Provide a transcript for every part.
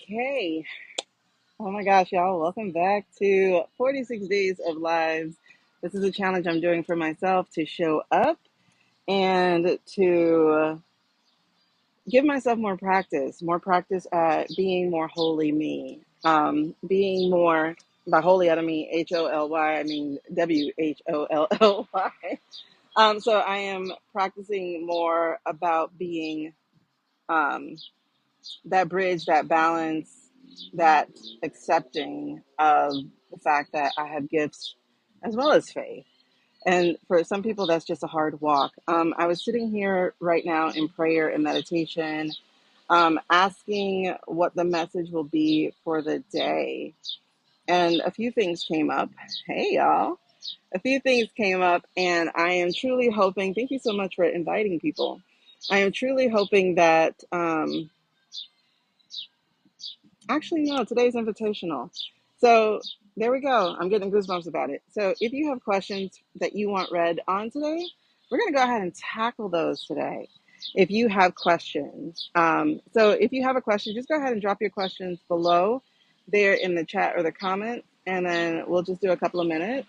Okay. Oh my gosh, y'all. Welcome back to 46 Days of Lives. This is a challenge I'm doing for myself to show up and to give myself more practice at being more holy me. Being more, by holy, I don't mean HOLY, I mean WHOLLY. So I am practicing more about being um, that bridge, that balance, that accepting of the fact that I have gifts as well as faith. And for some people, that's just a hard walk. I was sitting here right now in prayer and meditation, asking what the message will be for the day. And a few things came up. Hey, y'all. A few things came up, and I am truly hoping, thank you so much for inviting people. I am truly hoping that actually, no, today's invitational. So there we go. I'm getting goosebumps about it. So if you have questions that you want read on today, we're going to go ahead and tackle those today. If you have questions, so if you have a question, just go ahead and drop your questions below there in the chat or the comment, and then we'll just do a couple of minutes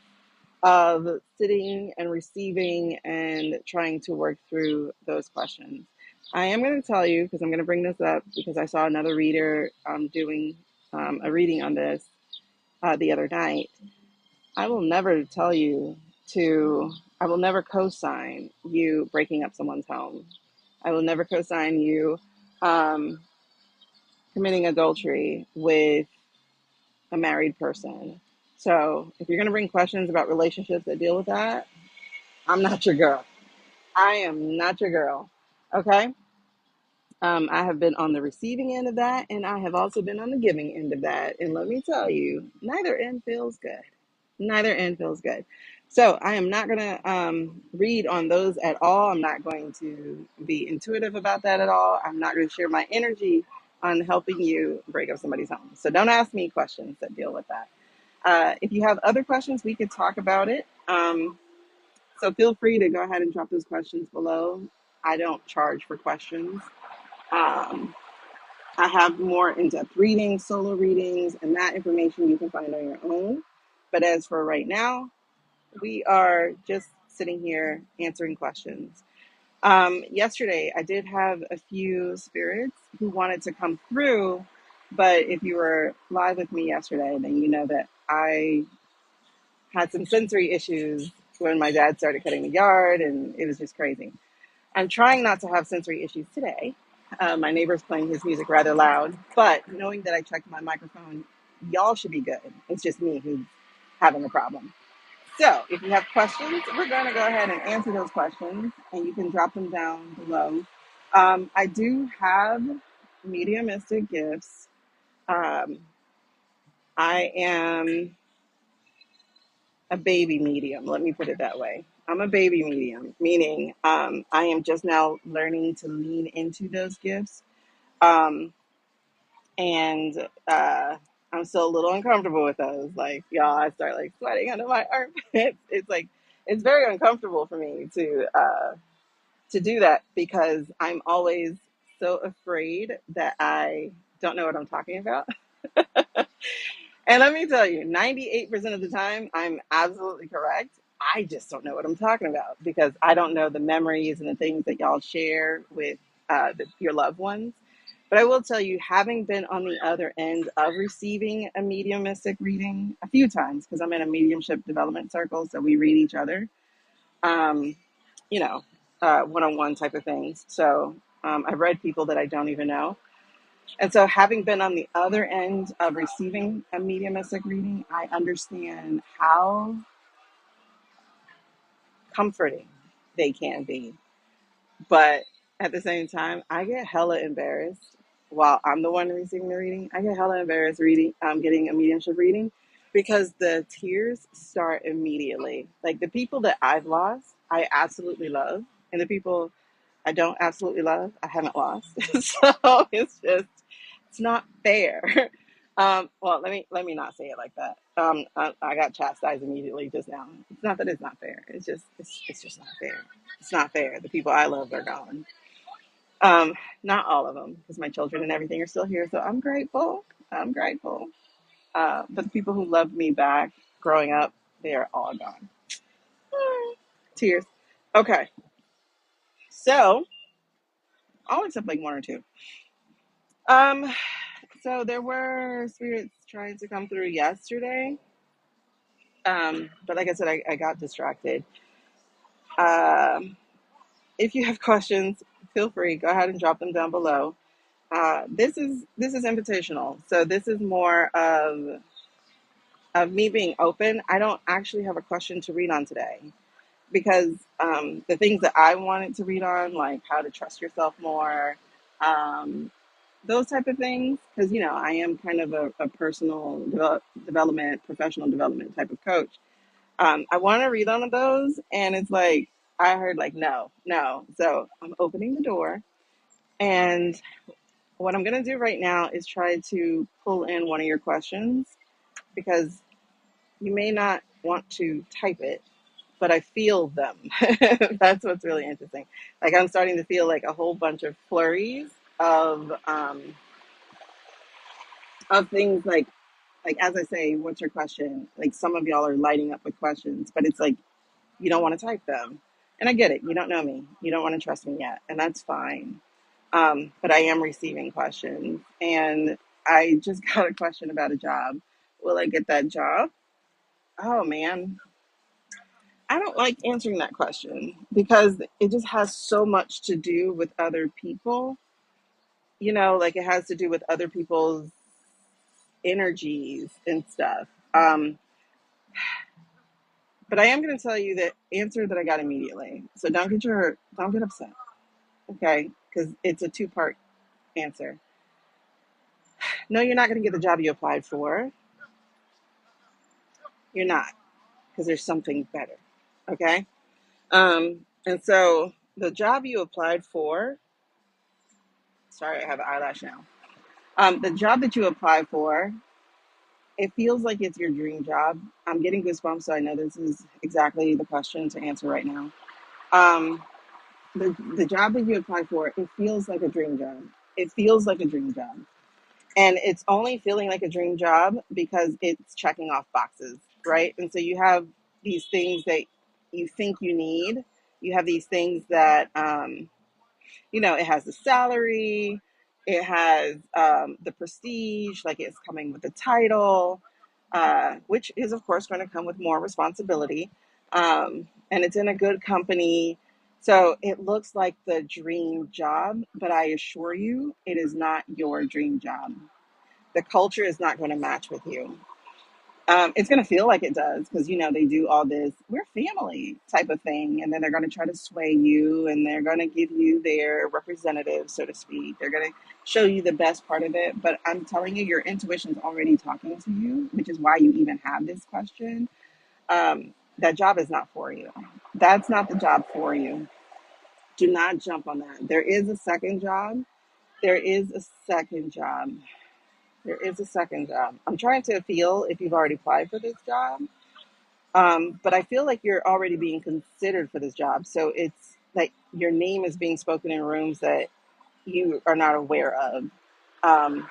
of sitting and receiving and trying to work through those questions. I am going to tell you, because I'm going to bring this up because I saw another reader doing a reading on this the other night. I will never tell you I will never co sign you breaking up someone's home. I will never co sign you um, committing adultery with a married person. So if you're going to bring questions about relationships that deal with that, I'm not your girl. I am not your girl. Okay. I have been on the receiving end of that, and I have also been on the giving end of that. And let me tell you, neither end feels good. Neither end feels good. So I am not going to read on those at all. I'm not going to be intuitive about that at all. I'm not going to share my energy on helping you break up somebody's home. So don't ask me questions that deal with that. If you have other questions, we could talk about it. So feel free to go ahead and drop those questions below. I don't charge for questions. Um, I have more in-depth readings, solo readings, and that information you can find on your own. But as for right now, we are just sitting here answering questions. Yesterday, I did have a few spirits who wanted to come through, but if you were live with me yesterday, then you know that I had some sensory issues when my dad started cutting the yard, and it was just crazy. I'm trying not to have sensory issues today. My neighbor's playing his music rather loud, but knowing that I checked my microphone, y'all should be good. It's just me who's having a problem. So if you have questions, we're going to go ahead and answer those questions, and you can drop them down below. I do have mediumistic gifts. Um, I am a baby medium. Let me put it that way. I'm a baby medium, meaning I am just now learning to lean into those gifts. Um, and I'm still a little uncomfortable with those. Like, y'all, I start like sweating under my armpits. It's like, it's very uncomfortable for me to do that because I'm always so afraid that I don't know what I'm talking about. And let me tell you, 98% of the time, I'm absolutely correct. I just don't know what I'm talking about because I don't know the memories and the things that y'all share with your loved ones. But I will tell you, having been on the other end of receiving a mediumistic reading a few times, because I'm in a mediumship development circle, so we read each other, um, you know, one-on-one type of things. So I've read people that I don't even know. And so, having been on the other end of receiving a mediumistic reading, I understand how comforting they can be. But at the same time, I get hella embarrassed while I'm the one receiving the reading. I get hella embarrassed getting a mediumship reading because the tears start immediately. Like the people that I've lost, I absolutely love, and the people I don't absolutely love, I haven't lost. So it's not fair. Well, let me not say it like that. I got chastised immediately just now. It's not that it's not fair. It's just not fair. It's not fair. The people I love are gone. Not all of them, because my children and everything are still here. So I'm grateful. I'm grateful. But the people who loved me back growing up, they are all gone. Tears. Okay. So I'll accept like one or two. Um, so there were spirits trying to come through yesterday. But like I said, I got distracted. Um, if you have questions, feel free. Go ahead and drop them down below. This is invitational, so this is more of me being open. I don't actually have a question to read on today because the things that I wanted to read on, like how to trust yourself more, um, those type of things, because I am kind of a personal development, professional development type of coach. I want to read on those, and it's like I heard like no, no. So I'm opening the door, and what I'm going to do right now is try to pull in one of your questions because you may not want to type it, but I feel them. That's what's really interesting. Like I'm starting to feel like a whole bunch of flurries of things like as I say, what's your question? Like some of y'all are lighting up with questions, but it's like you don't want to type them. And I get it. You don't know me. You don't want to trust me yet, and that's fine. But I am receiving questions, and I just got a question about a job. Will I get that job? Oh man, I don't like answering that question because it just has so much to do with other people. Like it has to do with other people's energies and stuff. But I am going to tell you the answer that I got immediately. So don't get upset, okay? Because it's a two-part answer. No, you're not going to get the job you applied for. You're not, because there's something better, okay? And so the job you applied for, sorry, I have an eyelash now. The job that you applied for, it feels like it's your dream job. I'm getting goosebumps, so I know this is exactly the question to answer right now. Um, the job that you applied for, it feels like a dream job. It feels like a dream job. And it's only feeling like a dream job because it's checking off boxes, right? And so you have these things that you think you need. You have these things that, it has the salary, it has the prestige, like it's coming with the title, which is, of course, going to come with more responsibility. And it's in a good company. So it looks like the dream job, but I assure you, it is not your dream job. The culture is not going to match with you. It's going to feel like it does because, they do all this, we're family type of thing. And then they're going to try to sway you and they're going to give you their representative, so to speak. They're going to show you the best part of it. But I'm telling you, your intuition's already talking to you, which is why you even have this question. That job is not for you. That's not the job for you. Do not jump on that. There is a second job. There is a second job. There is a second job. I'm trying to feel if you've already applied for this job. But I feel like you're already being considered for this job. So it's like your name is being spoken in rooms that you are not aware of. Um,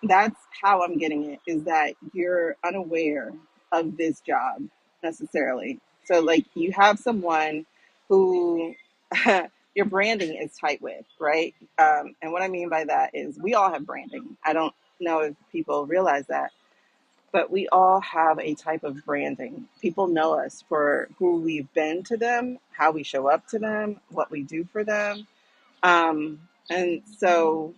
that's how I'm getting it, is that you're unaware of this job necessarily. So, like, you have someone who your branding is tight with, right? And what I mean by that is we all have branding. I don't know if people realize that, but we all have a type of branding. People know us for who we've been to them, how we show up to them, what we do for them. And so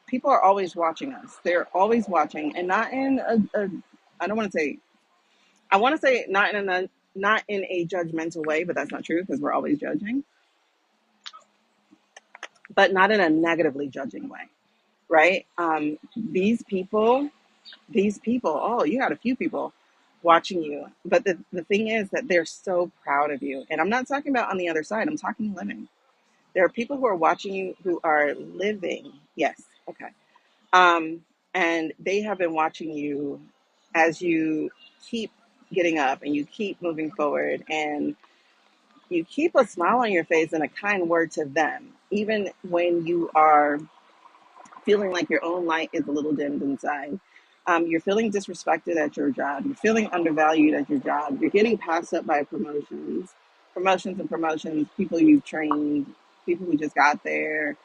people are always watching us. They're always watching, and not in a I don't want to say, I want to say not in a judgmental way, but that's not true because we're always judging, but not in a negatively judging way, right? These people, oh, you had a few people watching you. But the thing is that they're so proud of you. And I'm not talking about on the other side, I'm talking living. There are people who are watching you who are living. Yes, okay. And they have been watching you as you keep getting up and you keep moving forward. And You keep a smile on your face and a kind word to them, even when you are feeling like your own light is a little dimmed inside. You're feeling disrespected at your job. You're feeling undervalued at your job. You're getting passed up by promotions and promotions, people you've trained, people who just got there.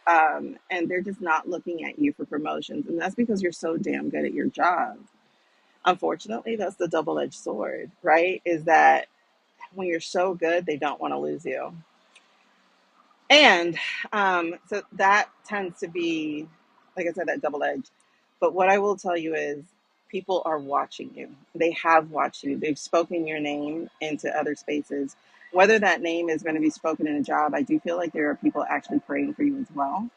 And they're just not looking at you for promotions. And that's because you're so damn good at your job. Unfortunately, that's the double edged sword, right? Is that when you're so good, they don't want to lose you. And so that tends to be, like I said, that double edge. But what I will tell you is people are watching you. They have watched you. They've spoken your name into other spaces. Whether that name is going to be spoken in a job, I do feel like there are people actually praying for you as well.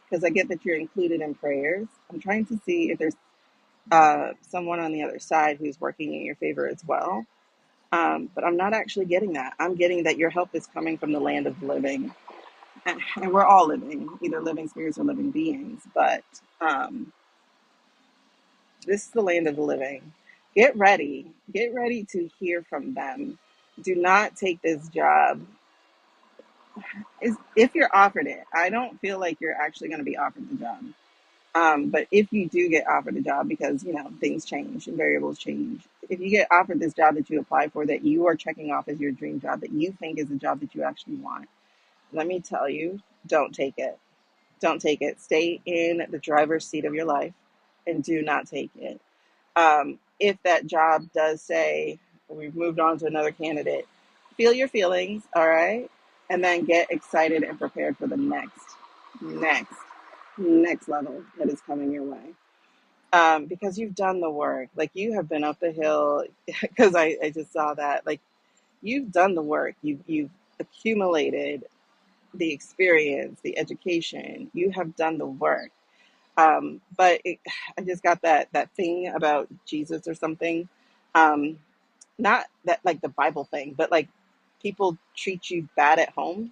Because I get that you're included in prayers. I'm trying to see if there's someone on the other side who's working in your favor as well. But I'm not actually getting that. I'm getting that your help is coming from the land of the living. And we're all living, either living spirits or living beings. But this is the land of the living. Get ready. Get ready to hear from them. Do not take this job. If you're offered it, I don't feel like you're actually going to be offered the job. But if you do get offered a job, because things change and variables change, if you get offered this job that you apply for, that you are checking off as your dream job, that you think is the job that you actually want, let me tell you, don't take it. Don't take it. Stay in the driver's seat of your life and do not take it. If that job does say, we've moved on to another candidate, feel your feelings, all right? And then get excited and prepared for the next, next level that is coming your way. Because you've done the work. Like, you have been up the hill, because I just saw that. Like, you've done the work. You've accumulated the experience, the education. You have done the work. I just got that thing about Jesus or something. Not that like the Bible thing, but like people treat you bad at home,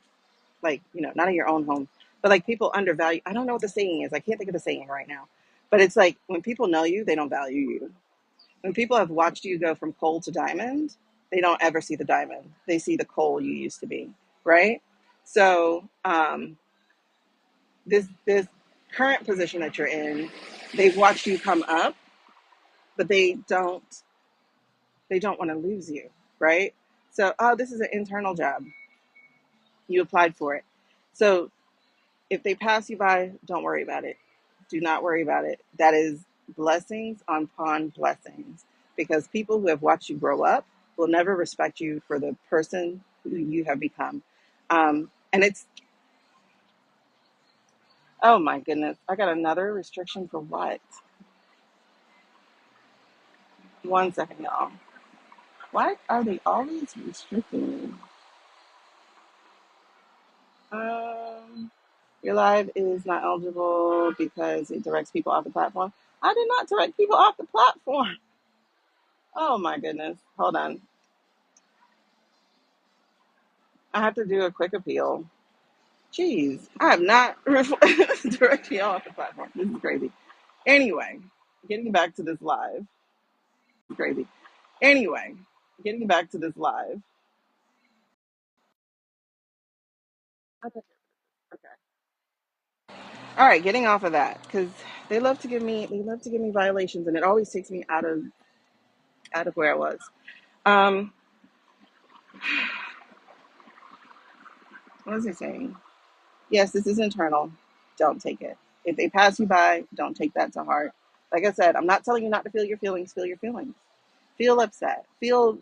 like not in your own home, but like people undervalue. I don't know what the saying is. I can't think of the saying right now, but it's like when people know you, they don't value you. When people have watched you go from coal to diamond, they don't ever see the diamond. They see the coal you used to be, right? So this current position that you're in, they've watched you come up, but they don't want to lose you, right? So, oh, this is an internal job. You applied for it. So if they pass you by, don't worry about it. Do not worry about it. That is blessings upon blessings, because people who have watched you grow up will never respect you for the person who you have become. And it's, oh my goodness, I got another restriction for what? One second, y'all. Why are they always restricting me? Your live is not eligible because it directs people off the platform. I did not direct people off the platform. Oh my goodness. Hold on. I have to do a quick appeal. Jeez, I have not directed y'all off the platform. This is crazy. Anyway, getting back to this live. Crazy. Anyway, getting back to this live. Okay. All right, getting off of that, because they love to give me violations, and it always takes me out of where I was. Um, what was I saying? Yes, this is internal. Don't take it. If they pass you by, don't take that to heart. Like I said, I'm not telling you not to feel your feelings. Feel your feelings. Feel upset. Feel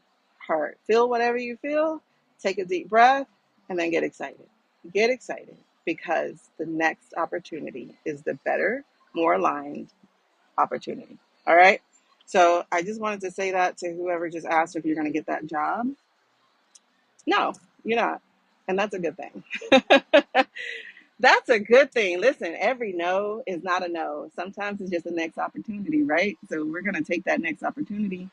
hurt. Feel whatever you feel. Take a deep breath and then get excited. Get excited, because the next opportunity is the better, more aligned opportunity. All right. So I just wanted to say that to whoever just asked if you're going to get that job. No, you're not. And that's a good thing. That's a good thing. Listen, every no is not a no. Sometimes it's just the next opportunity, right? So we're going to take that next opportunity,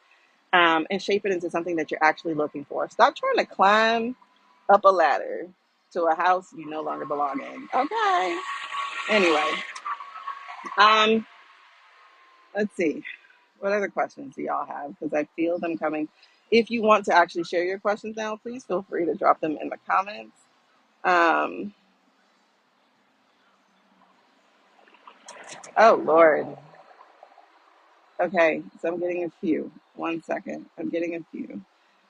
and shape it into something that you're actually looking for. Stop trying to climb up a ladder to a house you no longer belong in. Okay. Anyway, um, let's see. What other questions do y'all have? Because I feel them coming. If you want to actually share your questions now, please feel free to drop them in the comments. Um, oh, Lord. Okay, so I'm getting a few. One second. I'm getting a few.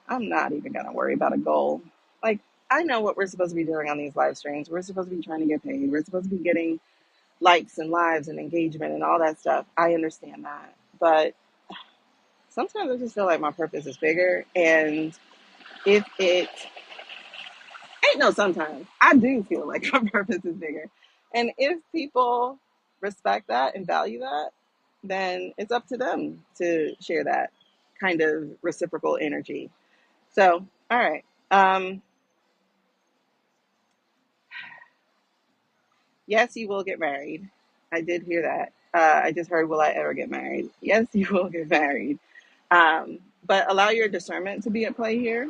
I'm not even going to worry about a goal. Like, I know what we're supposed to be doing on these live streams. We're supposed to be trying to get paid. We're supposed to be getting likes and lives and engagement and all that stuff. I understand that. But sometimes I just feel like my purpose is bigger. And if it ain't no sometimes, I do feel like my purpose is bigger. And if people respect that and value that, then it's up to them to share that kind of reciprocal energy. So, all right. Yes, you will get married. I did hear that. I just heard, will I ever get married? Yes, you will get married. But allow your discernment to be at play here.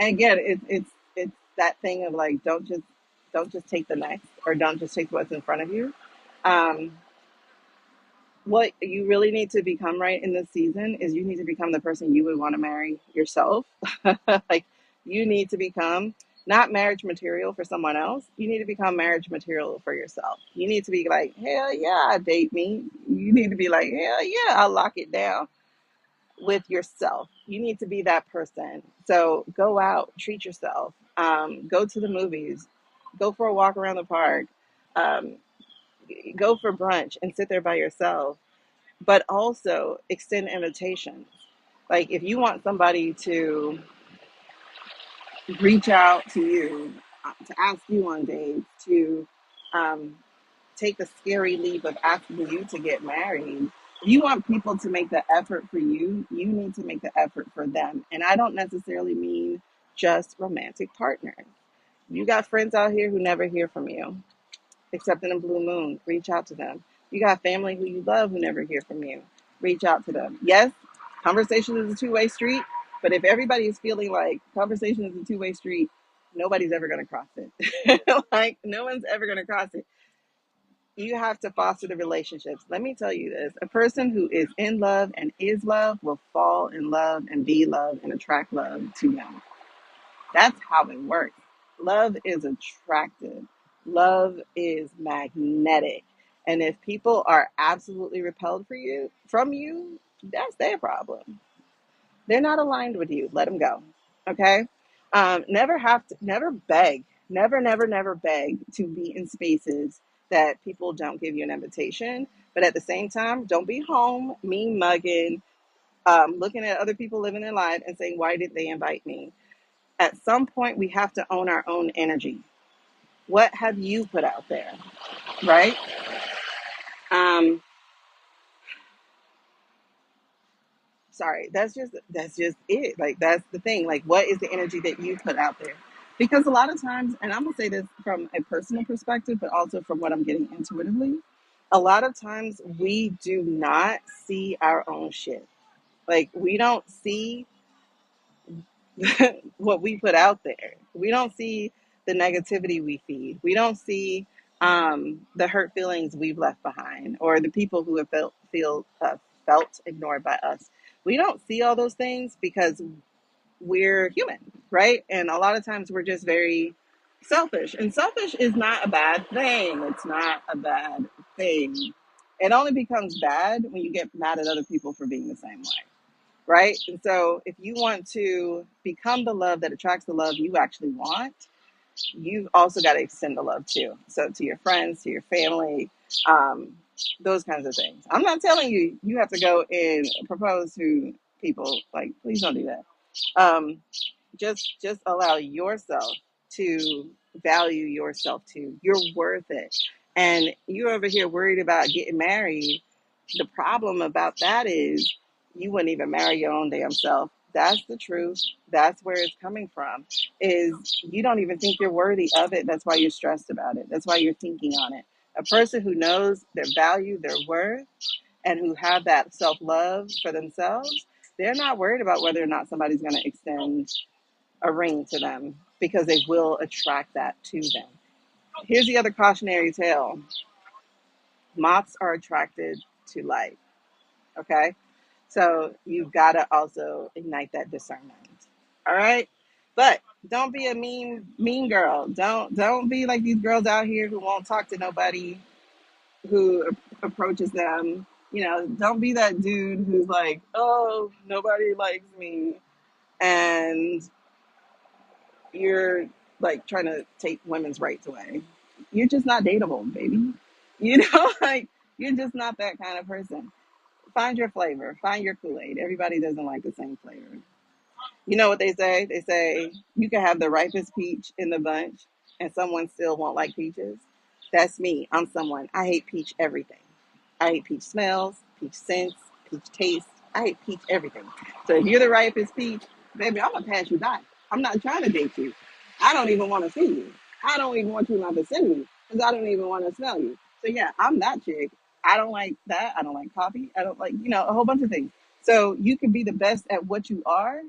And again, it's that thing of like, don't just take the next, or don't just take what's in front of you. Um, what you really need to become right in this season is you need to become the person you would want to marry yourself. Like, you need to become not marriage material for someone else. You need to become marriage material for yourself. You need to be like, hell yeah, date me. You need to be like, hell yeah, I'll lock it down with yourself. You need to be that person. So go out, treat yourself, go to the movies, go for a walk around the park, um, go for brunch and sit there by yourself, but also extend invitations. Like, if you want somebody to reach out to you, to ask you on dates, to um, take the scary leap of asking you to get married, if you want people to make the effort for you, you need to make the effort for them. And I don't necessarily mean just romantic partners. You got friends out here who never hear from you except in a blue moon. Reach out to them. You got family who you love who never hear from you. Reach out to them. Yes, conversation is a two-way street, but if everybody is feeling like conversation is a two-way street, nobody's ever going to cross it. Like, no one's ever going to cross it. You have to foster the relationships. Let me tell you this: a person who is in love and is love will fall in love and be love and attract love to them. That's how it works. Love is attractive. Love is magnetic. And if people are absolutely repelled from you, that's their problem. They're not aligned with you. Let them go. Okay? Never beg. Never beg to be in spaces that people don't give you an invitation. But at the same time, don't be home, mean mugging, looking at other people living their life and saying, why did they invite me? At some point, we have to own our own energy. What have you put out there, right? Um, Sorry, that's just it. Like, that's the thing. Like, what is the energy that you put out there? Because a lot of times, and I'm gonna say this from a personal perspective, but also from what I'm getting intuitively, a lot of times we do not see our own shit. Like, we don't see what we put out there. We don't see the negativity we feed. We don't see the hurt feelings we've left behind, or the people who have felt ignored by us. We don't see all those things because we're human, right? And a lot of times we're just very selfish. And selfish is not a bad thing. It's not a bad thing. It only becomes bad when you get mad at other people for being the same way, right? And so if you want to become the love that attracts the love you actually want, you've also got to extend the love too. So to your friends, to your family, um, those kinds of things. I'm not telling you you have to go and propose to people. Like, please don't do that. Um, just allow yourself to value yourself too. You're worth it. And you're over here worried about getting married. The problem about that is you wouldn't even marry your own damn self. That's the truth. That's where it's coming from. Is you don't even think you're worthy of it. That's why you're stressed about it. That's why you're thinking on it. A person who knows their value, their worth, and who have that self-love for themselves, they're not worried about whether or not somebody's going to extend a ring to them, because they will attract that to them. Here's the other cautionary tale: moths are attracted to light. Okay. So you've got to also ignite that discernment. All right. But don't be a mean girl. Don't be like these girls out here who won't talk to nobody who approaches them. Don't be that dude who's like, oh, nobody likes me, and you're like trying to take women's rights away. You're just not dateable, baby. Like you're just not that kind of person. Find your flavor, find your Kool-Aid. Everybody doesn't like the same flavor. You know what they say? They say you can have the ripest peach in the bunch and someone still won't like peaches. That's me. I'm someone. I hate peach everything. I hate peach smells, peach scents, peach taste. I hate peach everything. So if you're the ripest peach, baby, I'm gonna pass you by. I'm not trying to date you. I don't even want to see you. I don't even want you in my vicinity because I don't even want to smell you. So yeah, I'm that chick. I don't like that. I don't like coffee. I don't like, a whole bunch of things. So you can be the best at what you are,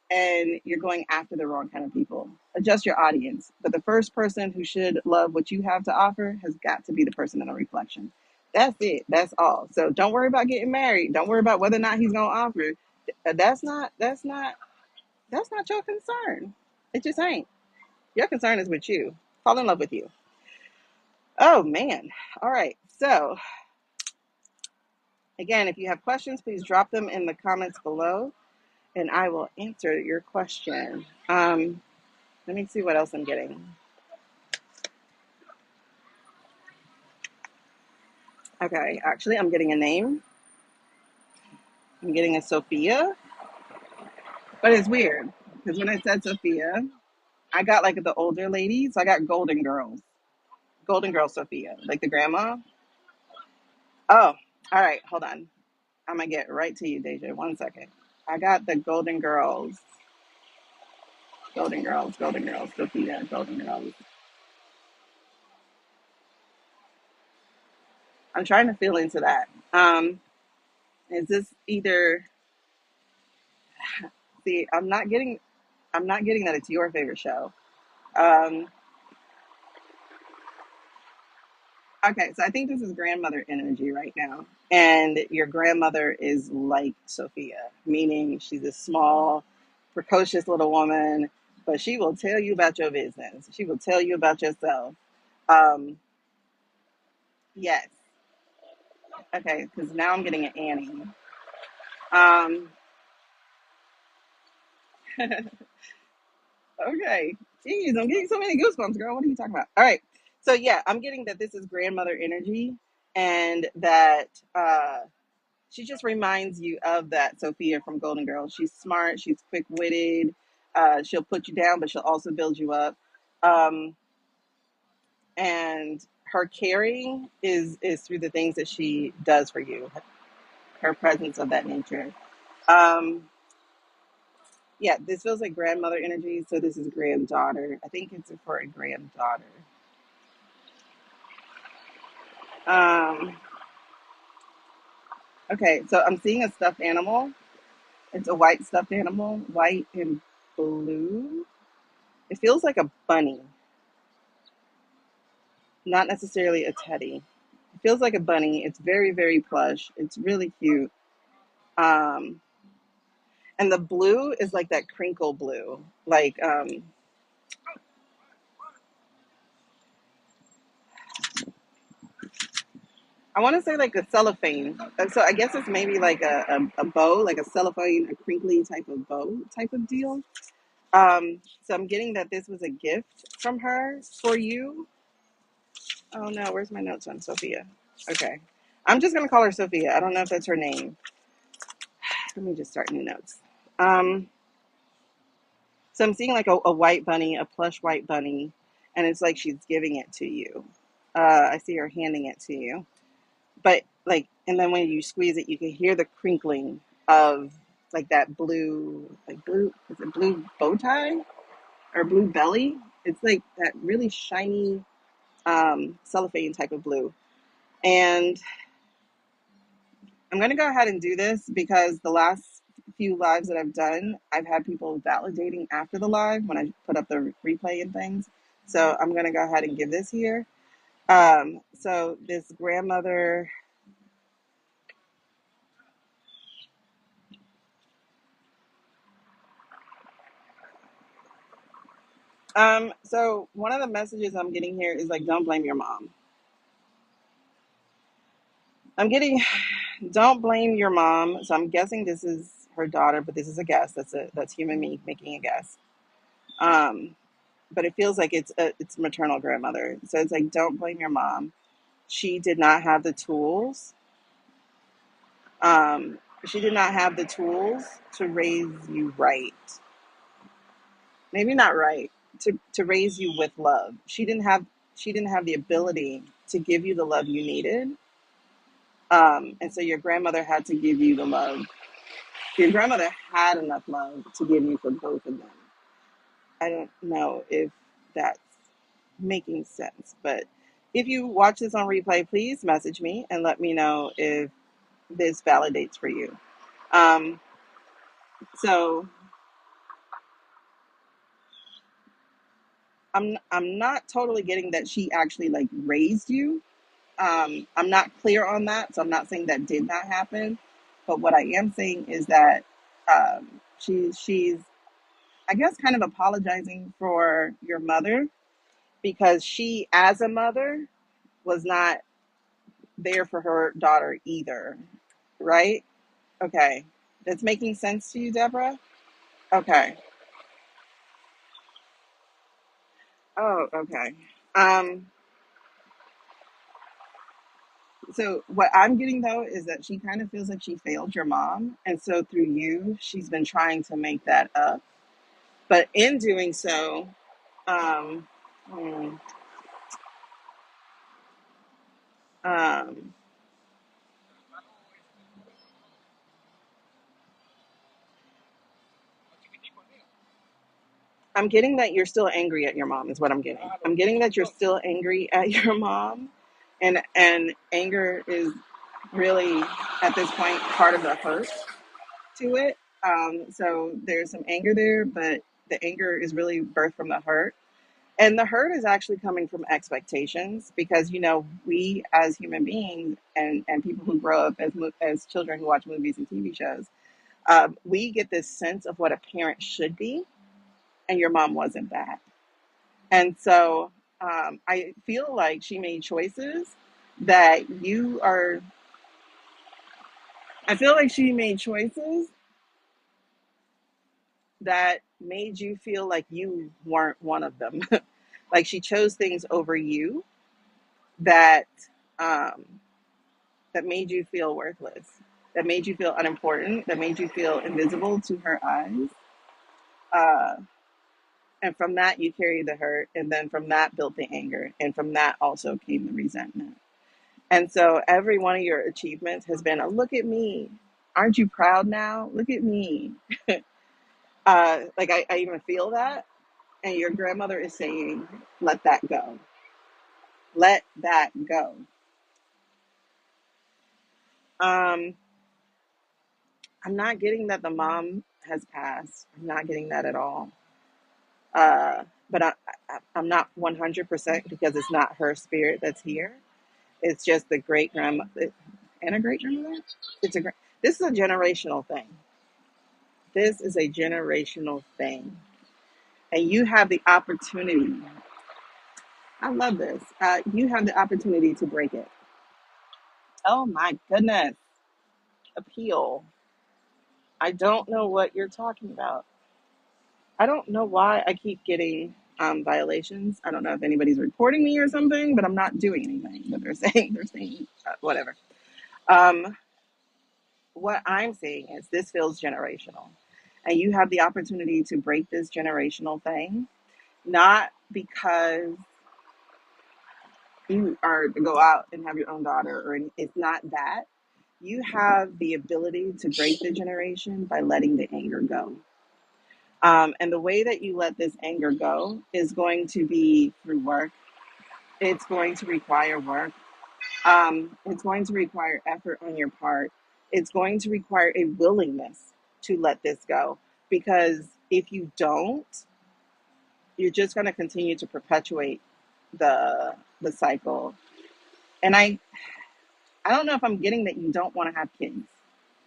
and you're going after the wrong kind of people. Adjust your audience. But the first person who should love what you have to offer has got to be the person in a reflection. That's it. That's all. So don't worry about getting married. Don't worry about whether or not he's gonna offer. That's not your concern. It just ain't. Your concern is with you. Fall in love with you. Oh man. All right. So again, if you have questions, please drop them in the comments below and I will answer your question. Let me see what else I'm getting. Okay, actually, I'm getting a name. I'm getting a Sophia, but it's weird because when I said Sophia, I got like the older lady, so I got Golden Girl Sophia, like the grandma. Oh, all right, hold on. I'm gonna get right to you, Deja. 1 second. I got the Golden Girls, Sophia, Golden Girls. I'm trying to feel into that. Is this either? See, I'm not getting that it's your favorite show. Um, Okay, so I think this is grandmother energy right now. And your grandmother is like Sophia, meaning she's a small, precocious little woman, but she will tell you about your business. She will tell you about yourself. Um, yes. Okay, because now I'm getting an Annie. Um, okay. Jeez, I'm getting so many goosebumps, girl. What are you talking about? All right. So, yeah, I'm getting that this is grandmother energy and that. She just reminds you of that Sophia from Golden Girls. She's smart, she's quick witted, she'll put you down, but she'll also build you up. Um, and her caring is through the things that she does for you, her presence of that nature. Um, yeah, this feels like grandmother energy, so this is granddaughter. I think it's for a granddaughter. Um, okay, so I'm seeing a stuffed animal. It's a white stuffed animal, white and blue. It feels like a bunny. Not necessarily a teddy. It feels like a bunny. It's very, very plush. It's really cute. Um, and the blue is like that crinkle blue. Like, I want to say like a cellophane. So I guess it's maybe like a bow, like a cellophane, a crinkly type of bow type of deal. So I'm getting that this was a gift from her for you. Oh no, where's my notes on Sophia? Okay. I'm just going to call her Sophia. I don't know if that's her name. Let me just start new notes. Um, So I'm seeing like a white bunny, a plush white bunny, and it's like she's giving it to you. I see her handing it to you. But like, and then when you squeeze it, you can hear the crinkling of like that blue, is it blue bow tie or blue belly? It's like that really shiny cellophane type of blue. And I'm going to go ahead and do this because the last few lives that I've done, I've had people validating after the live when I put up the replay and things. So I'm going to go ahead and give this here. So this grandmother, So one of the messages I'm getting here is like, don't blame your mom. I'm getting, don't blame your mom. So I'm guessing this is her daughter, but this is a guess. That's human me making a guess. Um, but it feels like it's maternal grandmother. So it's like, don't blame your mom. She did not have the tools. She did not have the tools to raise you right. Maybe not right. To raise you with love. She didn't have the ability to give you the love you needed. And so your grandmother had to give you the love. Your grandmother had enough love to give you for both of them. I don't know if that's making sense, but if you watch this on replay, please message me and let me know if this validates for you. Um, so I'm not totally getting that she actually like raised you. I'm not clear on that, so I'm not saying that did not happen. But what I am saying is that she's I guess kind of apologizing for your mother because she, as a mother, was not there for her daughter either, right? Okay, that's making sense to you, Deborah. Okay. Oh, okay. Um, so what I'm getting though is that she kind of feels like she failed your mom, and so through you, she's been trying to make that up. But in doing so, um, hmm, um, I'm getting that you're still angry at your mom. Is what I'm getting. I'm getting that you're still angry at your mom, and anger is really at this point part of the hurt to it. So there's some anger there, but the anger is really birthed from the hurt. And the hurt is actually coming from expectations because, we as human beings and people who grow up as children who watch movies and TV shows, we get this sense of what a parent should be, and your mom wasn't that. And so I feel like she made choices that you are, I feel like she made choices that made you feel like you weren't one of them. Like she chose things over you that um, that made you feel worthless, that made you feel unimportant, that made you feel invisible to her eyes. Uh, and from that, you carry the hurt, and then from that built the anger, and from that also came the resentment. And so every one of your achievements has been a look at me. Aren't you proud now? Look at me. Like I even feel that. And your grandmother is saying, let that go. Let that go. Um, I'm not getting that the mom has passed. I'm not getting that at all. But I'm not 100% because it's not her spirit that's here. It's just the great grandma and a great grandmother. It's a This is a generational thing. This is a generational thing, and you have the opportunity. I love this. You have the opportunity to break it. Oh my goodness! Appeal. I don't know what you're talking about. I don't know why I keep getting violations. I don't know if anybody's reporting me or something, but I'm not doing anything. But they're saying whatever. Um, what I'm saying is this feels generational, and you have the opportunity to break this generational thing, not because you are to go out and have your own daughter, or it's not that. You have the ability to break the generation by letting the anger go. And the way that you let this anger go is going to be through work. It's going to require work. It's going to require effort on your part. It's going to require a willingness to let this go. Because if you don't, you're just going to continue to perpetuate the cycle. And I don't know if I'm getting that you don't want to have kids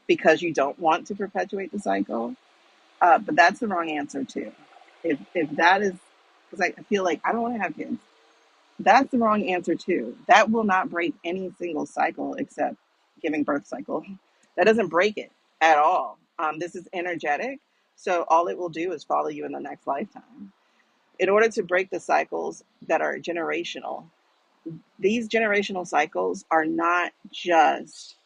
because you don't want to perpetuate the cycle, but that's the wrong answer too. If that is because I feel like I don't want to have kids. That's the wrong answer too. That will not break any single cycle except giving birth cycle. That doesn't break it at all. This is energetic, so all it will do is follow you in the next lifetime. In order to break the cycles that are generational, these generational cycles are not just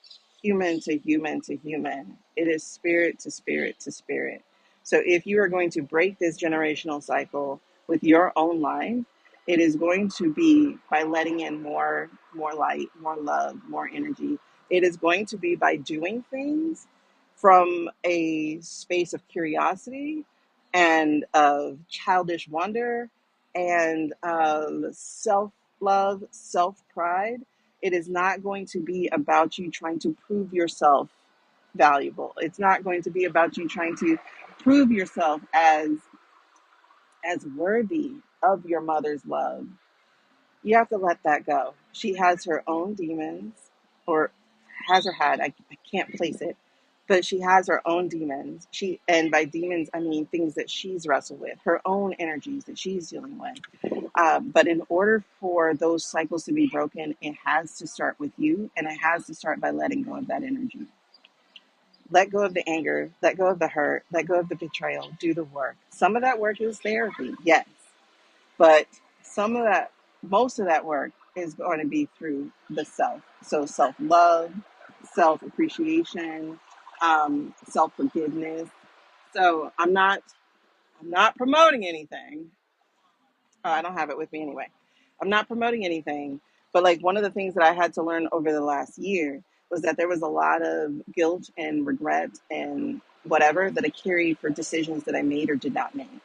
human to human to human. It is spirit to spirit to spirit. So if you are going to break this generational cycle with your own life, it is going to be by letting in more light, more love, more energy. It is going to be by doing things from a space of curiosity and of childish wonder and of self love, self pride. It is not going to be about you trying to prove yourself valuable. It's not going to be about you trying to prove yourself as worthy of your mother's love. You have to let that go. She has her own demons, or has or had, I can't place it, but she has her own demons. And by demons, I mean things that she's wrestled with, her own energies that she's dealing with. But in order for those cycles to be broken, it has to start with you, and it has to start by letting go of that energy. Let go of the anger, let go of the hurt, let go of the betrayal, do the work. Some of that work is therapy, yes, but some of that, most of that work is going to be through the self. So self love, self appreciation, self forgiveness. So I'm not promoting anything. I don't have it with me anyway. I'm not promoting anything, but like one of the things that I had to learn over the last year was that there was a lot of guilt and regret and whatever that I carried for decisions that I made or did not make.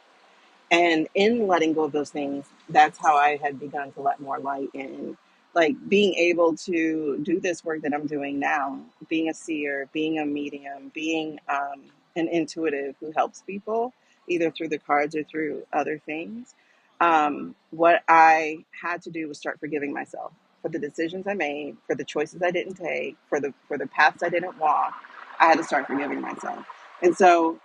And in letting go of those things, that's how I had begun to let more light in. Like being able to do this work that I'm doing now, being a seer, being a medium, being an intuitive who helps people, either through the cards or through other things. What I had to do was start forgiving myself for the decisions I made, for the choices I didn't take, for the paths I didn't walk. I had to start forgiving myself. And so,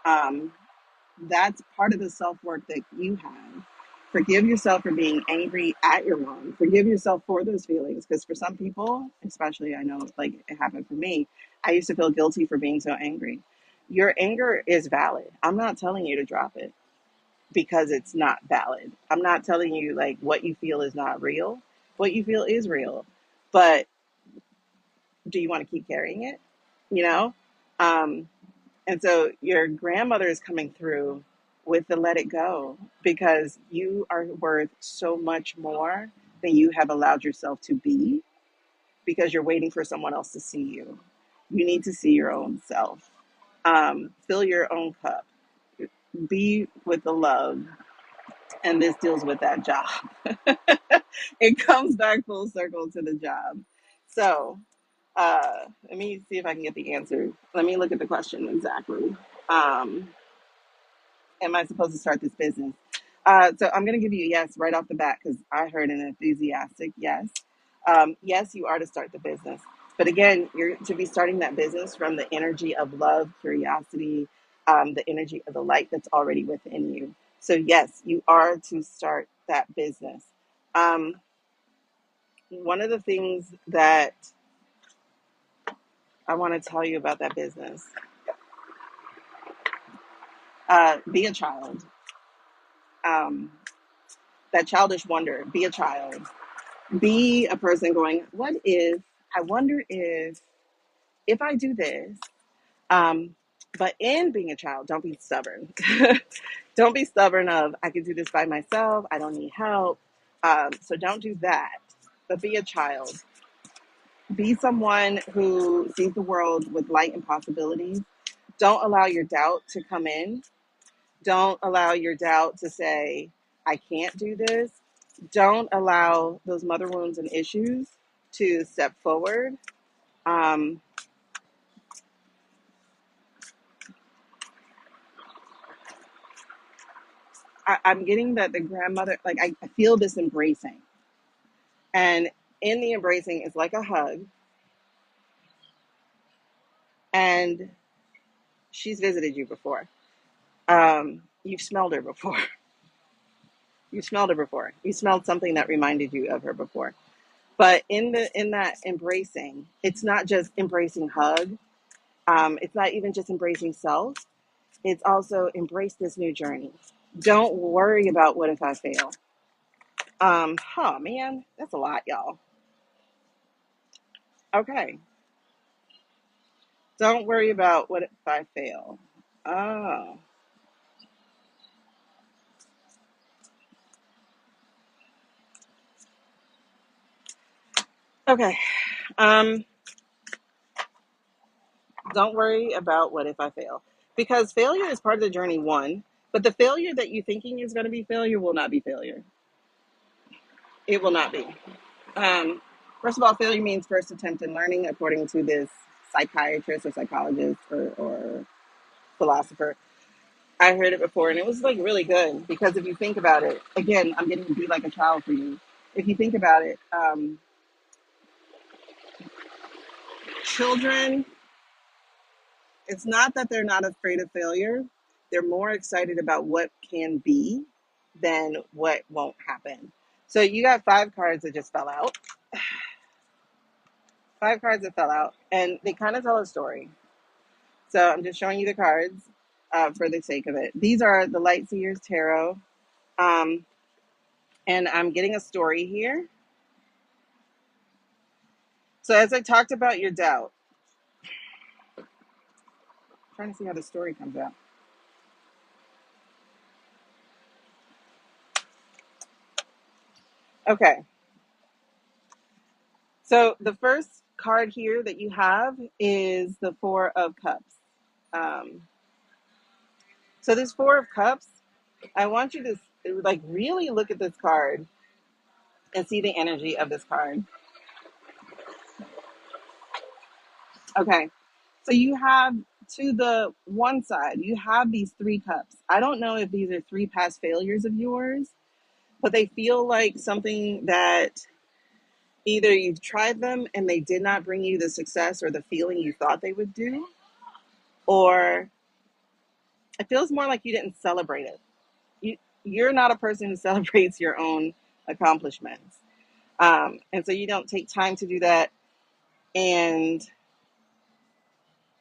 that's part of the self work that you have. Forgive yourself for being angry at your mom. Forgive yourself for those feelings. Because for some people, especially I know like it happened for me, I used to feel guilty for being so angry. Your anger is valid. I'm not telling you to drop it because it's not valid. I'm not telling you like what you feel is not real. What you feel is real. But do you want to keep carrying it? You know? Um, And so your grandmother is coming through with the let it go because you are worth so much more than you have allowed yourself to be because you're waiting for someone else to see you. You need to see your own self. Fill your own cup. Be with the love. And this deals with that job. It comes back full circle to the job. So let me see if I can get the answer. Let me look at the question exactly. Um, am I supposed to start this business? So I'm going to give you a yes right off the bat because I heard an enthusiastic yes. Yes, you are to start the business. But again, you're to be starting that business from the energy of love, curiosity, the energy of the light that's already within you. So, yes, you are to start that business. Um, One of the things that I want to tell you about that business, be a child. Um, that childish wonder, be a child. Be a person going, what if, I wonder if I do this, um, but in being a child, don't be stubborn. Don't be stubborn of, I can do this by myself. I don't need help. So don't do that, but be a child. Be someone who sees the world with light and possibilities. Don't allow your doubt to come in. Don't allow your doubt to say, I can't do this. Don't allow those mother wounds and issues to step forward. Um, I'm getting that the grandmother, like, I feel this embracing. And in the embracing, it's like a hug. And she's visited you before. You've smelled her before. You smelled her before. You smelled something that reminded you of her before. But in that embracing, it's not just embracing hug. It's not even just embracing self. It's also embrace this new journey. Don't worry about what if I fail. Oh man, that's a lot, y'all. Okay. Don't worry about what if I fail. Oh, okay. Um, don't worry about what if I fail. Because failure is part of the journey, one, but the failure that you're thinking is going to be failure will not be failure. It will not be. Um, First of all, failure means first attempt in learning, according to this psychiatrist or psychologist or philosopher. I heard it before and it was like really good because if you think about it, again, I'm getting to be like a child for you. If you think about it, children, it's not that they're not afraid of failure. They're more excited about what can be than what won't happen. So you got five cards that just fell out, five cards that fell out, and they kind of tell a story. So I'm just showing you the cards for the sake of it. These are the Light Seers Tarot. Um, and I'm getting a story here. So as I talked about your doubt, I'm trying to see how the story comes out. Okay. So the first card here that you have is the Four of Cups. Um, so this Four of Cups, I want you to like really look at this card and see the energy of this card. Okay. So you have to the one side, you have these three cups. I don't know if these are three past failures of yours, but they feel like something that either you've tried them and they did not bring you the success or the feeling you thought they would do, or it feels more like you didn't celebrate it. You're not a person who celebrates your own accomplishments. And so you don't take time to do that. And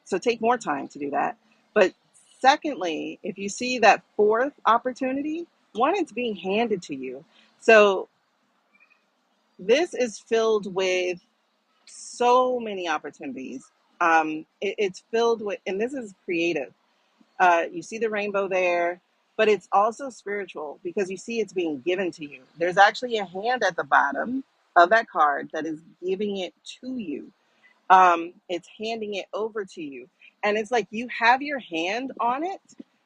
so take more time to do that. But secondly, if you see that fourth opportunity, one, it's being handed to you. So this is filled with so many opportunities. It's filled with, and this is creative. You see the rainbow there, but it's also spiritual because you see it's being given to you. There's actually a hand at the bottom of that card that is giving it to you. It's handing it over to you. And it's like you have your hand on it,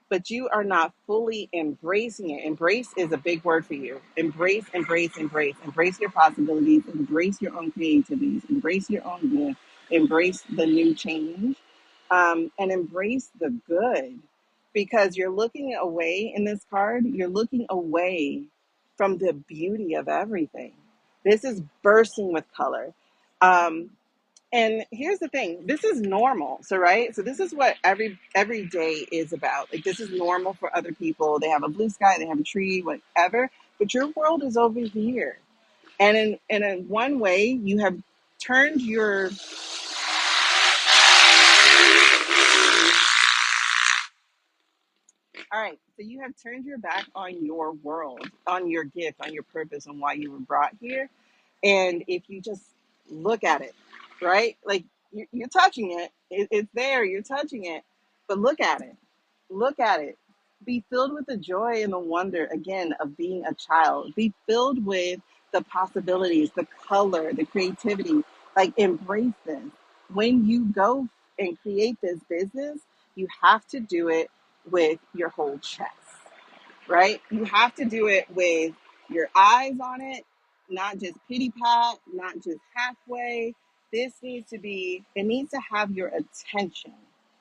but you are not fully embracing it. Embrace is a big word for you. Embrace, embrace, embrace. Embrace your possibilities. Embrace your own creativities. Embrace your own gift. Embrace the new change. And embrace the good. Because you're looking away in this card, you're looking away from the beauty of everything. This is bursting with color. Um, and here's the thing, this is normal. So right? So this is what every day is about. Like this is normal for other people. They have a blue sky, they have a tree, whatever. But your world is over here. And in one way, you have turned your all right, so you have turned your back on your world, on your gift, on your purpose, on why you were brought here. And if you just look at it, right? Like you're touching it's there, you're touching it, but look at it. Look at it. Be filled with the joy and the wonder, again, of being a child. Be filled with the possibilities, the color, the creativity. Like, embrace this. When you go and create this business, you have to do it with your whole chest, right? You have to do it with your eyes on it, not just pity pat, not just halfway. This needs to be, it needs to have your attention,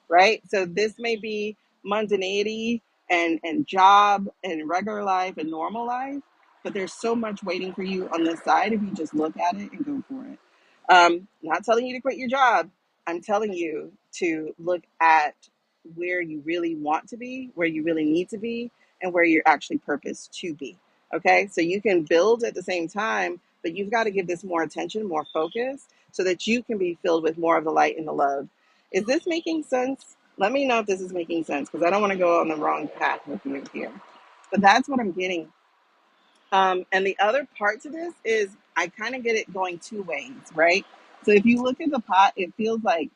right? So this may be mundanity and job and regular life and normal life, but there's so much waiting for you on this side if you just look at it and go for it. Not telling you to quit your job. I'm telling you to look at where you really want to be, where you really need to be, and where you're actually purposed to be. Okay, so you can build at the same time, but you've got to give this more attention, more focus, so that you can be filled with more of the light and the love. Is this making sense? Let me know if this is making sense, because I don't want to go on the wrong path with you here. But that's what I'm getting. And the other part to this is I kind of get it going two ways, right? So if you look at the pot, it feels like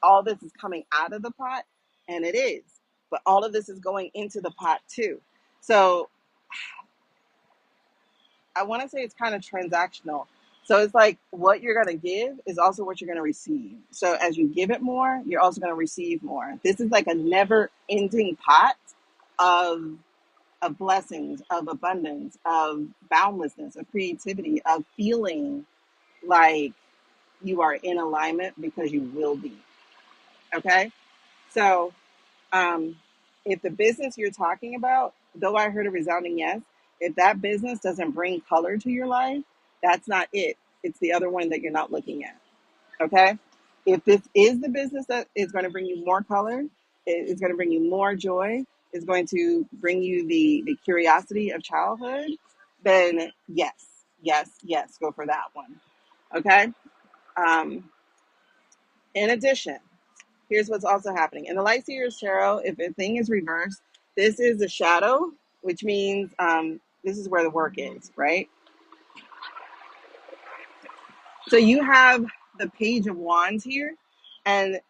all this is coming out of the pot, and it is, but all of this is going into the pot too. So I want to say it's kind of transactional. So it's like what you're going to give is also what you're going to receive. So as you give it more, you're also going to receive more. This is like a never ending pot of blessings, of abundance, of boundlessness, of creativity, of feeling like you are in alignment because you will be. Okay. So um, if the business you're talking about, though I heard a resounding yes, if that business doesn't bring color to your life, that's not it. It's the other one that you're not looking at. Okay. If this is the business that is going to bring you more color, it's going to bring you more joy, it's going to bring you the curiosity of childhood, then yes, yes, yes, go for that one. Okay. Um, in addition, here's what's also happening in the Light Seer's Tarot. If a thing is reversed, this is a shadow, which means this is where the work is, right? So you have the Page of Wands here, and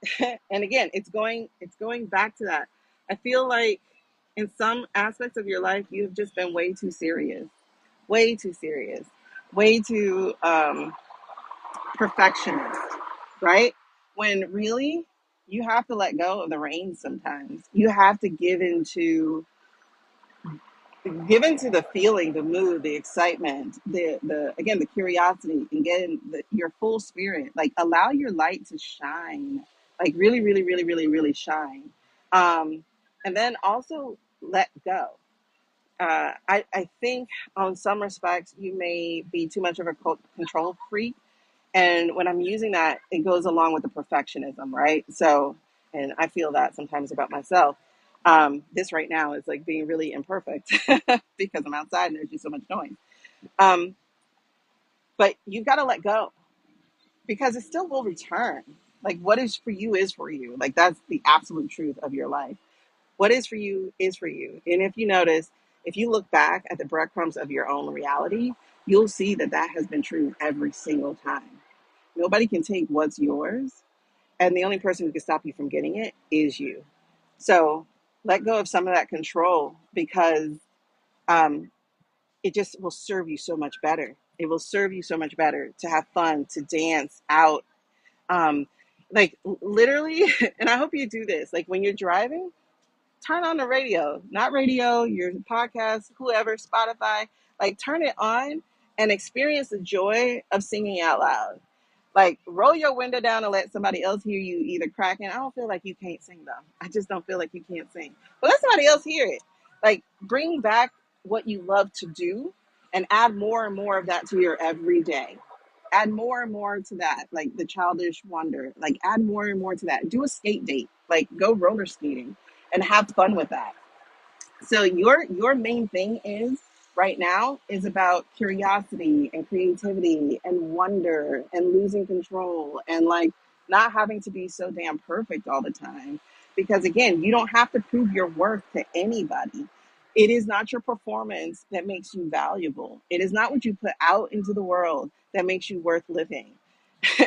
and again, it's going back to that. I feel like in some aspects of your life, you've just been way too serious, way too perfectionist, right? When really you have to let go of the reins sometimes. You have to give into the feeling, the mood, the excitement, the again the curiosity, and getting your full spirit. Like allow your light to shine, like really, really, really, really, really shine. Um, and then also let go. I think on some respects you may be too much of a control freak, and when I'm using that, it goes along with the perfectionism, right? So, and I feel that sometimes about myself. This right now is like being really imperfect because I'm outside and there's just so much noise. Um, but you've got to let go because it still will return. Like what is for you. Like that's the absolute truth of your life. What is for you is for you. And if you notice, if you look back at the breadcrumbs of your own reality, you'll see that that has been true every single time. Nobody can take what's yours, and the only person who can stop you from getting it is you. So let go of some of that control because um, it just will serve you so much better. It will serve you so much better to have fun, to dance out. Um, like literally, and I hope you do this. Like when you're driving, turn on the radio, not radio, your podcast, whoever, Spotify. Like turn it on and experience the joy of singing out loud. Like roll your window down and let somebody else hear you either cracking. I don't feel like you can't sing though. I just don't feel like you can't sing. But let somebody else hear it. Like bring back what you love to do and add more and more of that to your everyday. Add more and more to that, like the childish wonder. Like add more and more to that. Do a skate date. Like go roller skating and have fun with that. So your main thing is right now is about curiosity and creativity and wonder and losing control and like not having to be so damn perfect all the time. Because again, you don't have to prove your worth to anybody. It is not your performance that makes you valuable. It is not what you put out into the world that makes you worth living.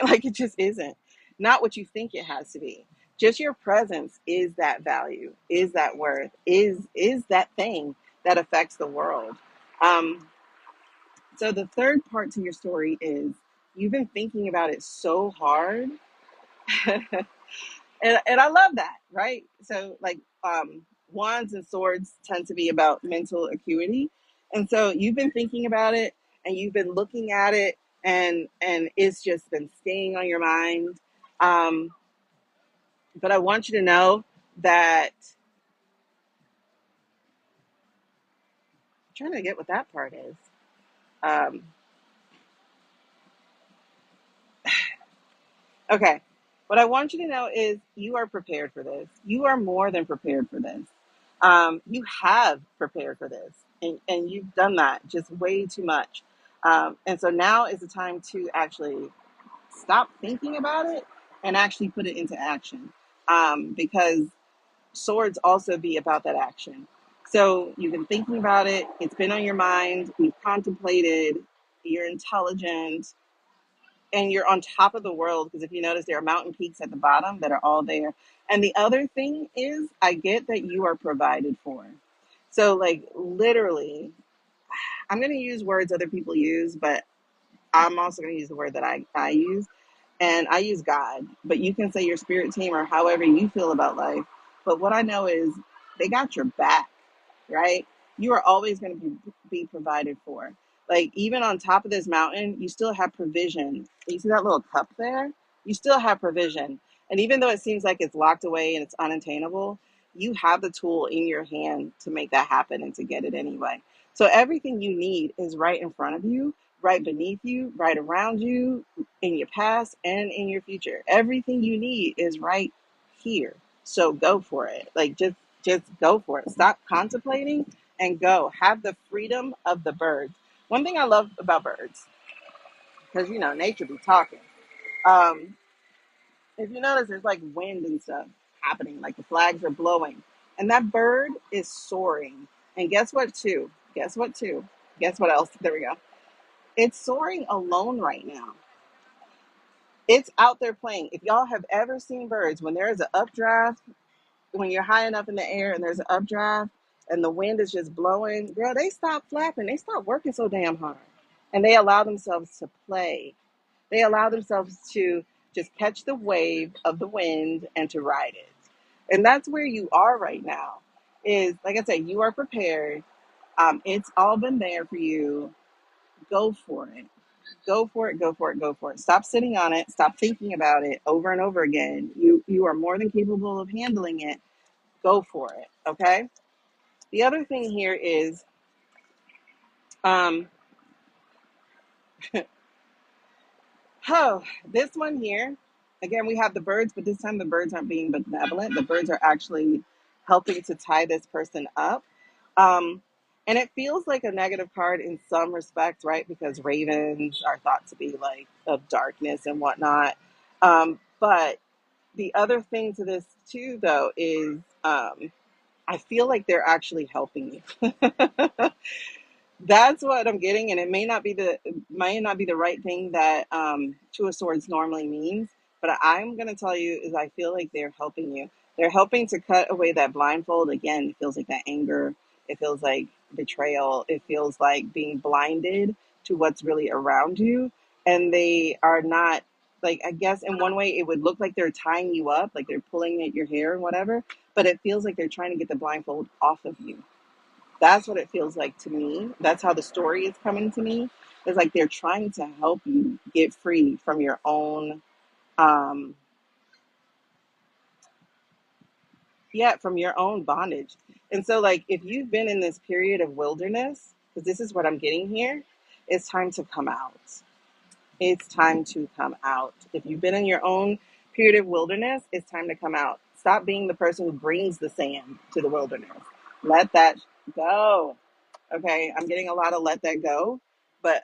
Like it just isn't. Not what you think it has to be. Just your presence is that value, is that worth, is that thing that affects the world. Um, so the third part to your story is you've been thinking about it so hard, and I love that, right? So like wands and swords tend to be about mental acuity, and so you've been thinking about it, and you've been looking at it, and it's just been staying on your mind. Um, but I want you to know that I'm trying to get what that part is. Um, okay. What I want you to know is you are prepared for this. You are more than prepared for this. You have prepared for this. and you've done that just way too much. And so now is the time to actually stop thinking about it and actually put it into action. Because swords also be about that action. So you've been thinking about it, it's been on your mind, you've contemplated, you're intelligent, and you're on top of the world. Because if you notice, there are mountain peaks at the bottom that are all there. And the other thing is, I get that you are provided for. So, like, literally, I'm going to use words other people use, but I'm also going to use the word that I use. And I use God, but you can say your spirit team or however you feel about life. But what I know is they got your back, right? You are always going to be provided for. Like, even on top of this mountain, you still have provision. You see that little cup there? You still have provision. And even though it seems like it's locked away and it's unattainable, you have the tool in your hand to make that happen and to get it anyway. So everything you need is right in front of you, right beneath you, right around you, in your past and in your future. Everything you need is right here. So go for it. Like, just go for it. Stop contemplating and go. Have the freedom of the birds. One thing I love about birds, because nature be talking. Um, if you notice, there's like wind and stuff happening, like the flags are blowing, and that bird is soaring. And guess what? Too. Guess what? Too. Guess what else? There we go. It's soaring alone right now. It's out there playing. If y'all have ever seen birds, when there is an updraft, when you're high enough in the air and there's an updraft and the wind is just blowing, girl, they stop flapping. They stop working so damn hard. And they allow themselves to play. They allow themselves to just catch the wave of the wind and to ride it. And that's where you are right now. Is, like I said, you are prepared. It's all been there for you. Go for it. Go for it, go for it, go for it. Stop sitting on it. Stop thinking about it over and over again. You are more than capable of handling it. Go for it. Okay. The other thing here is, um, oh, this one here. Again, we have the birds, but this time the birds aren't being benevolent. The birds are actually helping to tie this person up. Um, and it feels like a negative card in some respects, right? Because ravens are thought to be like of darkness and whatnot. But the other thing to this too, though, is I feel like they're actually helping you. That's what I'm getting, and it may not be the right thing that Two of Swords normally means, but I'm gonna tell you is I feel like they're helping you. They're helping to cut away that blindfold. Again, it feels like that anger. It feels like betrayal. It feels like being blinded to what's really around you, and they are not, like, I guess in one way it would look like they're tying you up, like they're pulling at your hair and whatever, but it feels like they're trying to get the blindfold off of you. That's what it feels like to me. That's how the story is coming to me. It's like they're trying to help you get free from your own, um, from your own bondage. And so, like, if you've been in this period of wilderness, because this is what I'm getting here, it's time to come out. It's time to come out. If you've been in your own period of wilderness, it's time to come out. Stop being the person who brings the sand to the wilderness. Let that go. Okay, I'm getting a lot of let that go, but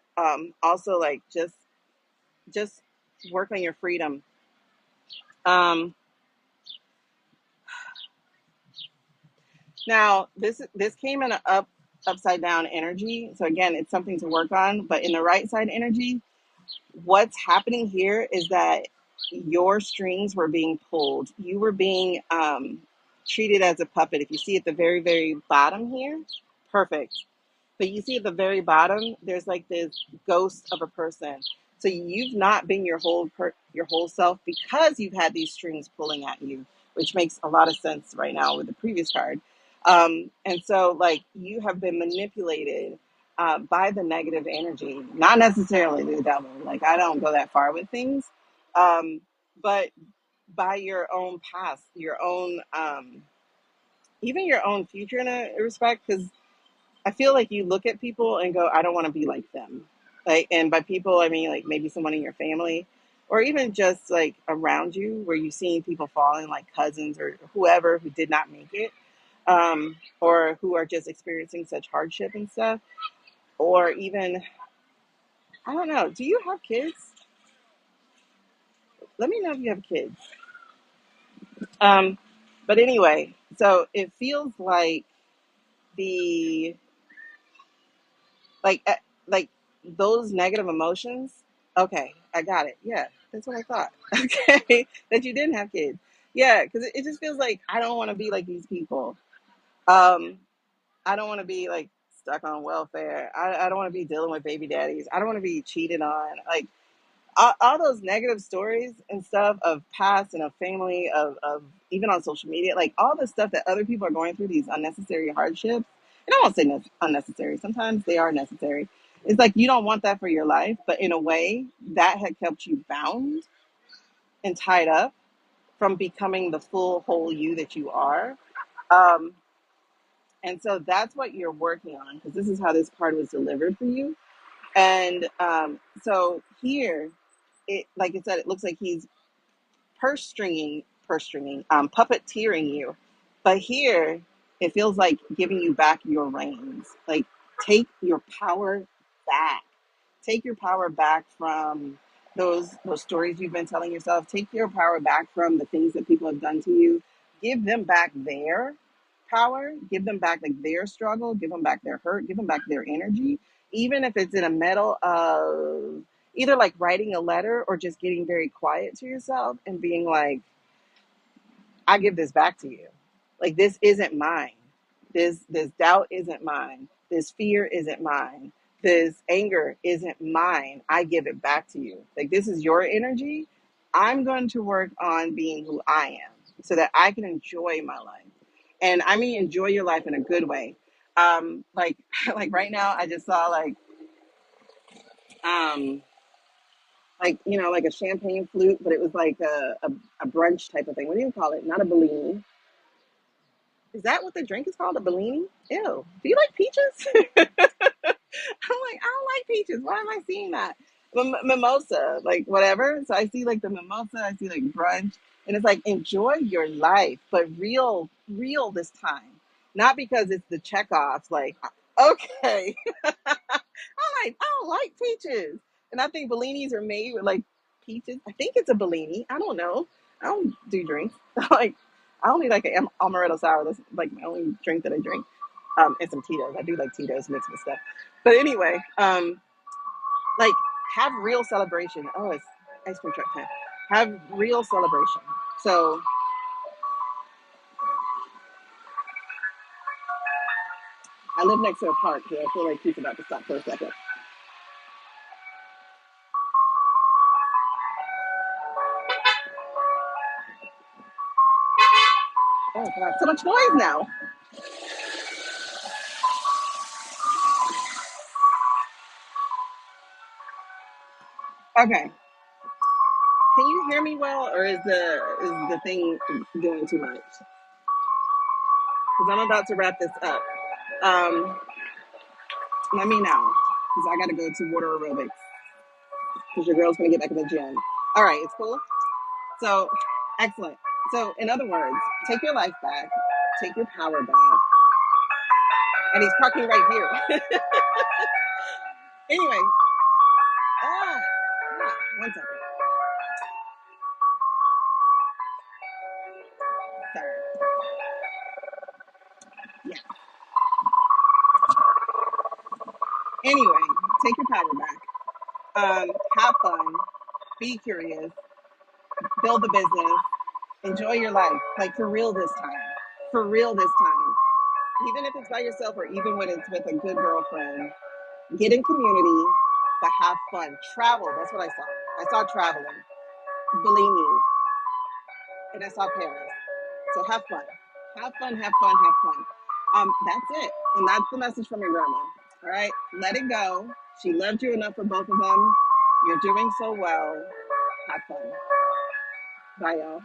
also, like, just work on your freedom. Um, Now this came in a upside down energy, so again, it's something to work on. But in the right side energy, what's happening here is that your strings were being pulled. You were being treated as a puppet. If you see at the very, very bottom here, perfect. But you see at the very bottom, there's like this ghost of a person. So you've not been your whole self because you've had these strings pulling at you, which makes a lot of sense right now with the previous card. And so, like, you have been manipulated by the negative energy, not necessarily the devil. Like, I don't go that far with things, but by your own past, your own, even your own future in a respect, because I feel like you look at people and go, I don't want to be like them. Like, and by people, I mean, like, maybe someone in your family or even just like around you where you've seen people falling, like cousins or whoever who did not make it. or who are just experiencing such hardship and stuff, or even, I don't know, do you have kids? Let me know if you have kids. Um, but anyway, so it feels like the like eh, like those negative emotions. Okay, I got it. Yeah, that's what I thought. Okay, that you didn't have kids. Yeah, because it just feels like I don't want to be like these people. Um, I don't want to be like stuck on welfare. I don't want to be dealing with baby daddies. I don't want to be cheated on. Like all those negative stories and stuff of past and of family, of even on social media, like all the stuff that other people are going through, these unnecessary hardships. And I won't say unnecessary. Sometimes they are necessary. It's like you don't want that for your life, but in a way that had kept you bound and tied up from becoming the full whole you that you are. Um, and so that's what you're working on, because this is how this card was delivered for you. And so here, it, like I said, it looks like he's puppeteering you. But here, it feels like giving you back your reins. Like, take your power back. Take your power back from those stories you've been telling yourself. Take your power back from the things that people have done to you. Give them back their power. Give them back like their struggle. Give them back their hurt. Give them back their energy. Even if it's in a metal of either like writing a letter or just getting very quiet to yourself and being like, I give this back to you. Like, this isn't mine. This doubt isn't mine. This fear isn't mine. This anger isn't mine. I give it back to you. Like, this is your energy. I'm going to work on being who I am so that I can enjoy my life. And I mean enjoy your life in a good way. Like like right now I just saw um like, you know, like a champagne flute, but it was like a brunch type of thing. What do you call it? Not a Bellini. Is that what the drink is called? A Bellini? Ew. Do you like peaches? I'm like, I don't like peaches. Why am I seeing that? Mimosa, like whatever. So I see like the mimosa, I see like brunch, and it's like enjoy your life, but real this time. Not because it's the checkoffs, like, okay. I don't like peaches. And I think Bellinis are made with like peaches. I think it's a Bellini. I don't know. I don't do drinks. Like, I only like an amaretto sour. That's like my only drink that I drink. And some Tito's. I do like Tito's mixed with stuff. But anyway, like have real celebration. Oh, it's ice cream truck time. Have real celebration. So I live next to a park, so I feel like he's about to stop for a second. Oh God, so much noise now. Okay, can you hear me well, or is the thing doing too much? Because I'm about to wrap this up. Um, Let me know, because I got to go to water aerobics. Because your girl's gonna get back in the gym. All right, it's cool. So excellent. So in other words, take your life back, take your power back, and he's parking right here. Anyway, one second. Sorry. Yeah. Anyway, take your power back. Have fun. Be curious. Build a business. Enjoy your life. Like for real this time. For real this time. Even if it's by yourself or even when it's with a good girlfriend, get in community, but have fun. Travel. That's what I saw. I saw traveling. Bellini, and I saw Paris. So have fun. Have fun, have fun, have fun. That's it. And that's the message from your grandma. All right? Let it go. She loved you enough for both of them. You're doing so well. Have fun. Bye, y'all.